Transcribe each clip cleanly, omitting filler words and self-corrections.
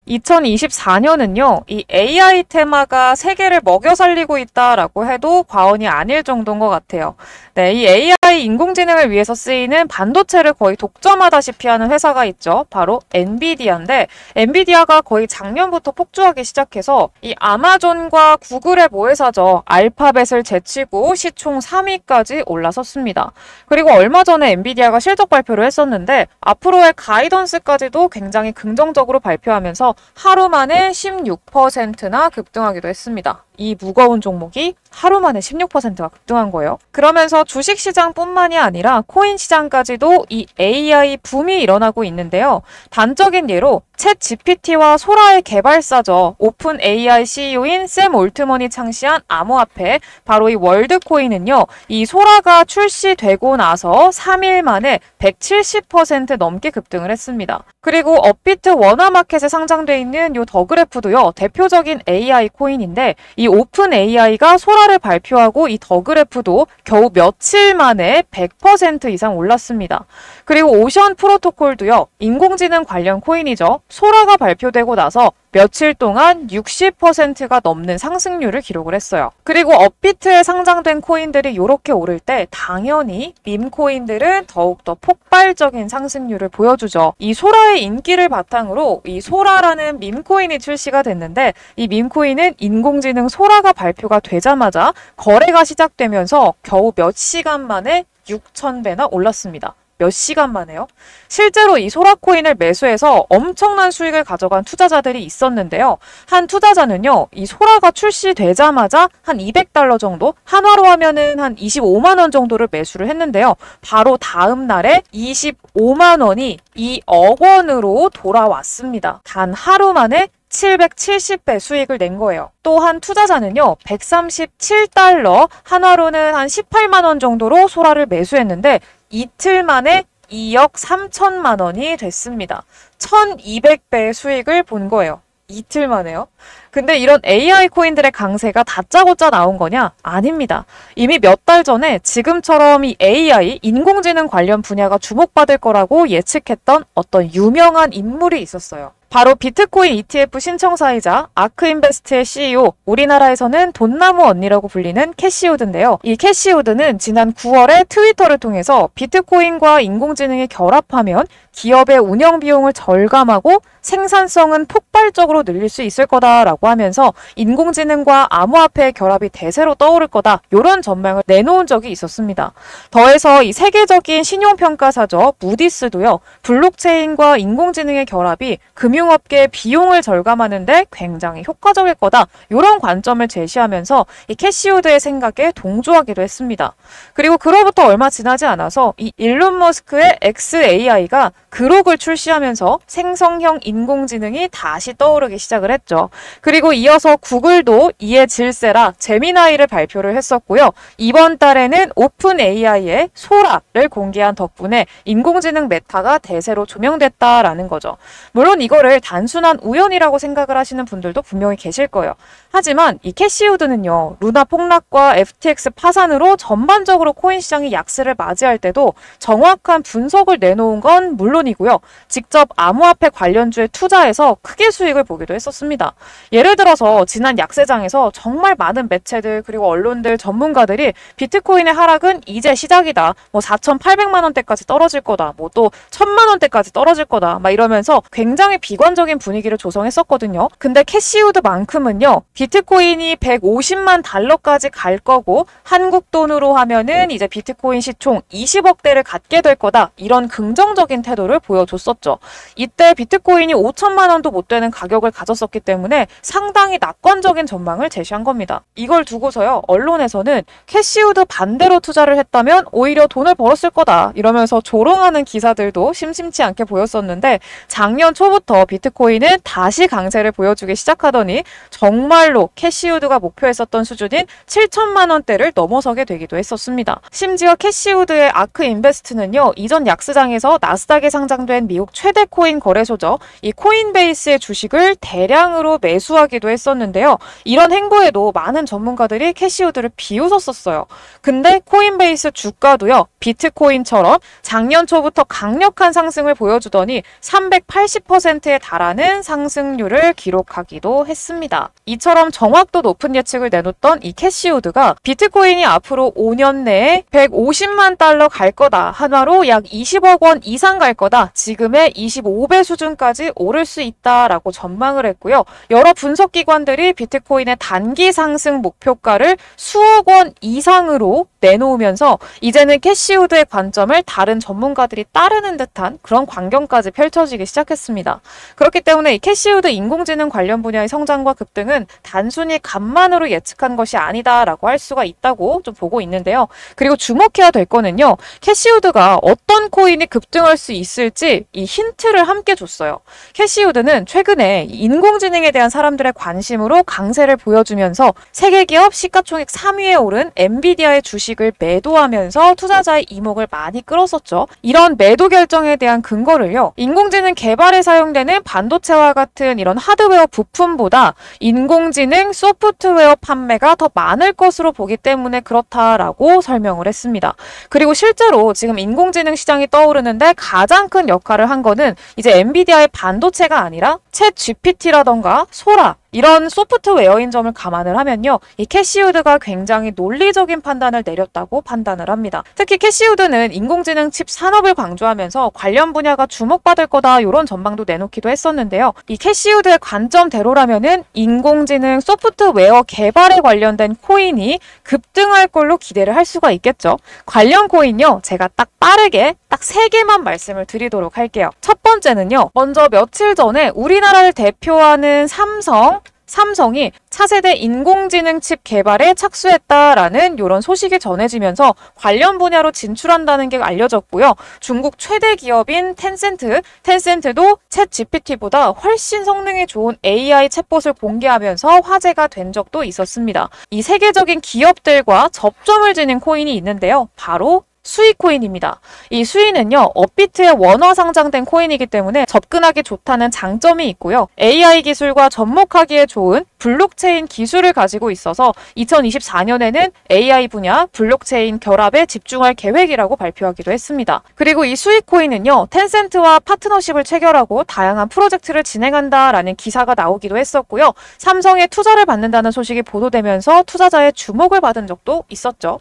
2024년은요, 이 AI 테마가 세계를 먹여 살리고 있다라고 해도 과언이 아닐 정도인 것 같아요. 네, 이 AI 인공지능을 위해서 쓰이는 반도체를 거의 독점하다시피 하는 회사가 있죠. 바로 엔비디아인데, 엔비디아가 거의 작년부터 폭주하기 시작해서 이 아마존과 구글의 모회사죠. 알파벳을 제치고 시총 3위까지 올라섰습니다. 그리고 얼마 전에 엔비디아가 실적 발표를 했었는데, 앞으로의 가이던스까지도 굉장히 긍정적으로 발표하면서 하루 만에 16%나 급등하기도 했습니다. 이 무거운 종목이 하루 만에 16%가 급등한 거예요. 그러면서 주식시장뿐만이 아니라 코인 시장까지도 이 AI 붐이 일어나고 있는데요. 단적인 예로 챗 GPT와 소라의 개발사죠. 오픈 AI CEO인 샘 올트먼이 창시한 암호화폐, 바로 이 월드코인은요. 이 소라가 출시되고 나서 3일 만에 170% 넘게 급등을 했습니다. 그리고 업비트 워너마켓에 상장돼 있는 요 더그래프도요. 대표적인 AI 코인인데 이 오픈 AI가 소라를 발표하고 이 더그래프도 겨우 며칠 만에 100% 이상 올랐습니다. 그리고 오션 프로토콜도요. 인공지능 관련 코인이죠. 소라가 발표되고 나서 며칠 동안 60%가 넘는 상승률을 기록을 했어요. 그리고 업비트에 상장된 코인들이 이렇게 오를 때 당연히 밈코인들은 더욱더 폭발적인 상승률을 보여주죠. 이 소라의 인기를 바탕으로 이 소라라는 밈코인이 출시가 됐는데 이 밈코인은 인공지능 소라가 발표가 되자마자 거래가 시작되면서 겨우 몇 시간 만에 6,000배나 올랐습니다. 몇 시간 만에요? 실제로 이 소라코인을 매수해서 엄청난 수익을 가져간 투자자들이 있었는데요. 한 투자자는요, 이 소라가 출시되자마자 한 $200 정도, 한화로 하면은 한 25만 원 정도를 매수를 했는데요. 바로 다음 날에 25만 원이 2억 원으로 돌아왔습니다. 단 하루 만에 770배 수익을 낸 거예요. 또 한 투자자는요, 137달러, 한화로는 한 18만 원 정도로 소라를 매수했는데 이틀 만에 2억 3천만 원이 됐습니다. 1200배의 수익을 본 거예요. 이틀 만에요. 근데 이런 AI 코인들의 강세가 다짜고짜 나온 거냐? 아닙니다. 이미 몇 달 전에 지금처럼 이 AI, 인공지능 관련 분야가 주목받을 거라고 예측했던 어떤 유명한 인물이 있었어요. 바로 비트코인 ETF 신청사이자 아크인베스트의 CEO, 우리나라에서는 돈나무 언니라고 불리는 캐시우드인데요. 이 캐시우드는 지난 9월에 트위터를 통해서 비트코인과 인공지능이 결합하면 기업의 운영 비용을 절감하고 생산성은 폭발적으로 늘릴 수 있을 거다라고 하면서 인공지능과 암호화폐의 결합이 대세로 떠오를 거다, 이런 전망을 내놓은 적이 있었습니다. 더해서 이 세계적인 신용평가사죠. 무디스도요. 블록체인과 인공지능의 결합이 금융업계의 비용을 절감하는데 굉장히 효과적일 거다, 이런 관점을 제시하면서 이 캐시우드의 생각에 동조하기도 했습니다. 그리고 그로부터 얼마 지나지 않아서 이 일론 머스크의 XAI가 그록을 출시하면서 생성형 인공지능이 다시 떠오르기 시작을 했죠. 그리고 이어서 구글도 이에 질세라 제미나이를 발표를 했었고요. 이번 달에는 오픈 AI의 소라를 공개한 덕분에 인공지능 메타가 대세로 조명됐다라는 거죠. 물론 이거를 단순한 우연이라고 생각을 하시는 분들도 분명히 계실 거예요. 하지만 이 캐시우드는요, 루나 폭락과 FTX 파산으로 전반적으로 코인 시장이 약세를 맞이할 때도 정확한 분석을 내놓은 건 물론이고요. 직접 암호화폐 관련주에 투자해서 크게 수익을 보기도 했었습니다. 예를 들어서 지난 약세장에서 정말 많은 매체들 그리고 언론들, 전문가들이 비트코인의 하락은 이제 시작이다, 뭐 4,800만 원대까지 떨어질 거다, 뭐 또 1,000만 원대까지 떨어질 거다, 막 이러면서 굉장히 비관적인 분위기를 조성했었거든요. 근데 캐시우드만큼은요, 비트코인이 150만 달러까지 갈 거고 한국 돈으로 하면은 이제 비트코인 시총 20억대를 갖게 될 거다, 이런 긍정적인 태도를 보여줬었죠. 이때 비트코인이 5천만 원도 못 되는 가격을 가졌었기 때문에 상당히 낙관적인 전망을 제시한 겁니다. 이걸 두고서요, 언론에서는 캐시우드 반대로 투자를 했다면 오히려 돈을 벌었을 거다, 이러면서 조롱하는 기사들도 심심치 않게 보였었는데, 작년 초부터 비트코인은 다시 강세를 보여주기 시작하더니 정말로 캐시우드가 목표했었던 수준인 7천만 원대를 넘어서게 되기도 했었습니다. 심지어 캐시우드의 아크인베스트는요, 이전 약세장에서 나스닥에 상장된 미국 최대 코인 거래소죠. 이 코인베이스의 주식 주식을 대량으로 매수하기도 했었는데요. 이런 행보에도 많은 전문가들이 캐시우드를 비웃었었어요. 근데 코인베이스 주가도요, 비트코인처럼 작년 초부터 강력한 상승을 보여주더니 380%에 달하는 상승률을 기록하기도 했습니다. 이처럼 정확도 높은 예측을 내놓던 이 캐시우드가 비트코인이 앞으로 5년 내에 150만 달러 갈 거다, 한화로 약 20억 원 이상 갈 거다, 지금의 25배 수준까지 오를 수 있다라고 전망을 했고요. 여러 분석기관들이 비트코인의 단기 상승 목표가를 수억 원 이상으로 내놓으면서 이제는 캐시우드의 관점을 다른 전문가들이 따르는 듯한 그런 광경까지 펼쳐지기 시작했습니다. 그렇기 때문에 이 캐시우드 인공지능 관련 분야의 성장과 급등은 단순히 간만으로 예측한 것이 아니다라고 할 수가 있다고 좀 보고 있는데요. 그리고 주목해야 될 거는요, 캐시우드가 어떤 코인이 급등할 수 있을지 이 힌트를 함께 줬어요. 캐시우드는 최근에 인공지능에 대한 사람들의 관심으로 강세를 보여주면서 세계 기업 시가총액 3위에 오른 엔비디아의 주식을 매도하면서 투자자의 이목을 많이 끌었었죠. 이런 매도 결정에 대한 근거를요, 인공지능 개발에 사용되는 반도체와 같은 이런 하드웨어 부품보다 인공지능 소프트웨어 판매가 더 많을 것으로 보기 때문에 그렇다라고 설명을 했습니다. 그리고 실제로 지금 인공지능 시장이 떠오르는데 가장 큰 역할을 한 거는 이제 엔비디아의 반도체가 아니라 챗 GPT라던가 소라, 이런 소프트웨어인 점을 감안을 하면요, 이 캐시우드가 굉장히 논리적인 판단을 내렸다고 판단을 합니다. 특히 캐시우드는 인공지능 칩 산업을 강조하면서 관련 분야가 주목받을 거다, 이런 전망도 내놓기도 했었는데요. 이 캐시우드의 관점대로라면은 인공지능 소프트웨어 개발에 관련된 코인이 급등할 걸로 기대를 할 수가 있겠죠. 관련 코인요, 제가 딱 빠르게 딱 3개만 말씀을 드리도록 할게요. 첫 번째는요, 먼저 며칠 전에 우리나라를 대표하는 삼성이 차세대 인공지능 칩 개발에 착수했다라는 이런 소식이 전해지면서 관련 분야로 진출한다는 게 알려졌고요. 중국 최대 기업인 텐센트도 챗 GPT보다 훨씬 성능이 좋은 AI 챗봇을 공개하면서 화제가 된 적도 있었습니다. 이 세계적인 기업들과 접점을 지닌 코인이 있는데요. 바로 수익코인입니다. 이 수익은요, 업비트에 원화 상장된 코인이기 때문에 접근하기 좋다는 장점이 있고요. AI 기술과 접목하기에 좋은 블록체인 기술을 가지고 있어서 2024년에는 AI 분야 블록체인 결합에 집중할 계획이라고 발표하기도 했습니다. 그리고 이 수익코인은요, 텐센트와 파트너십을 체결하고 다양한 프로젝트를 진행한다라는 기사가 나오기도 했었고요. 삼성의 투자를 받는다는 소식이 보도되면서 투자자의 주목을 받은 적도 있었죠.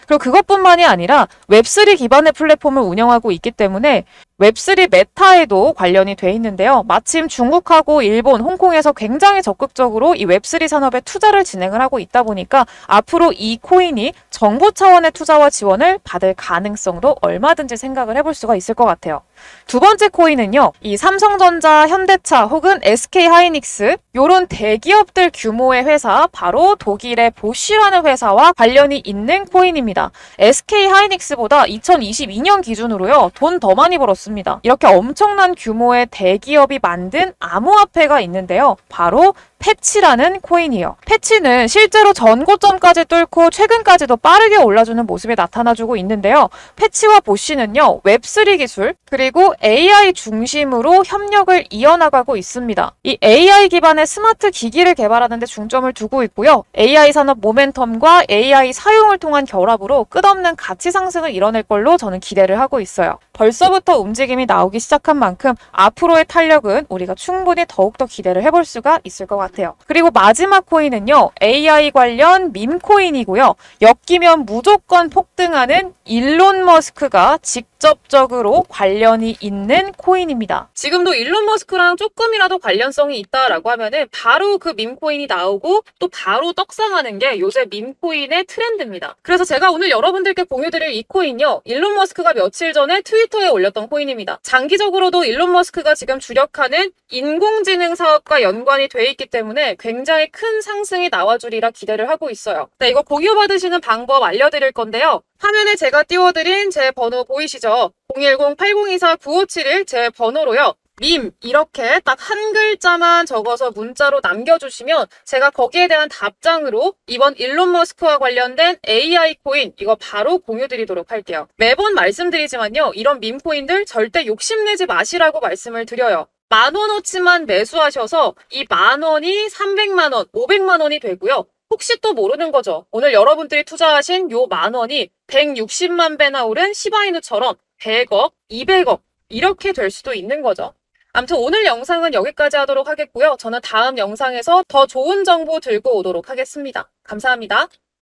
그리고 그것뿐만이 아니라 웹3 기반의 플랫폼을 운영하고 있기 때문에 웹3 메타에도 관련이 돼 있는데요. 마침 중국하고 일본, 홍콩에서 굉장히 적극적으로 이 웹3 산업에 투자를 진행을 하고 있다 보니까 앞으로 이 코인이 정부 차원의 투자와 지원을 받을 가능성도 얼마든지 생각을 해볼 수가 있을 것 같아요. 두 번째 코인은요, 이 삼성전자, 현대차 혹은 SK하이닉스 요런 대기업들 규모의 회사, 바로 독일의 보쉬라는 회사와 관련이 있는 코인입니다. SK하이닉스보다 2022년 기준으로요, 돈 더 많이 벌었습니다. 이렇게 엄청난 규모의 대기업이 만든 암호화폐가 있는데요. 바로 패치라는 코인이에요. 패치는 실제로 전고점까지 뚫고 최근까지도 빠르게 올라주는 모습이 나타나주고 있는데요. 패치와 보쉬는요, 웹3 기술 그리고 AI 중심으로 협력을 이어나가고 있습니다. 이 AI 기반의 스마트 기기를 개발하는 데 중점을 두고 있고요. AI 산업 모멘텀과 AI 사용을 통한 결합으로 끝없는 가치 상승을 이뤄낼 걸로 저는 기대를 하고 있어요. 벌써부터 움직임이 나오기 시작한 만큼 앞으로의 탄력은 우리가 충분히 더욱더 기대를 해볼 수가 있을 것 같아요. 그리고 마지막 코인은요, AI 관련 밈코인이고요. 엮이면 무조건 폭등하는 일론 머스크가 직접적으로 관련이 있는 코인입니다. 지금도 일론 머스크랑 조금이라도 관련성이 있다라고 하면은 바로 그 밈코인이 나오고 또 바로 떡상하는 게 요새 밈코인의 트렌드입니다. 그래서 제가 오늘 여러분들께 공유드릴 이 코인요, 일론 머스크가 며칠 전에 트위터에 올렸던 코인입니다. 장기적으로도 일론 머스크가 지금 주력하는 인공지능 사업과 연관이 돼 있기 때문에 굉장히 큰 상승이 나와주리라 기대를 하고 있어요. 네, 이거 공유받으시는 방법 알려드릴 건데요. 화면에 제가 띄워드린 제 번호 보이시죠? 010-8024-9571 제 번호로요. 밈 이렇게 딱 한 글자만 적어서 문자로 남겨주시면 제가 거기에 대한 답장으로 이번 일론 머스크와 관련된 AI 코인 이거 바로 공유드리도록 할게요. 매번 말씀드리지만요. 이런 밈 코인들 절대 욕심내지 마시라고 말씀을 드려요. 10,000원어치만 매수하셔서 이 10,000원이 300만원, 500만원이 되고요. 혹시 또 모르는 거죠. 오늘 여러분들이 투자하신 요 10,000원이 160만 배나 오른 시바이누처럼 100억, 200억 이렇게 될 수도 있는 거죠. 아무튼 오늘 영상은 여기까지 하도록 하겠고요. 저는 다음 영상에서 더 좋은 정보 들고 오도록 하겠습니다. 감사합니다.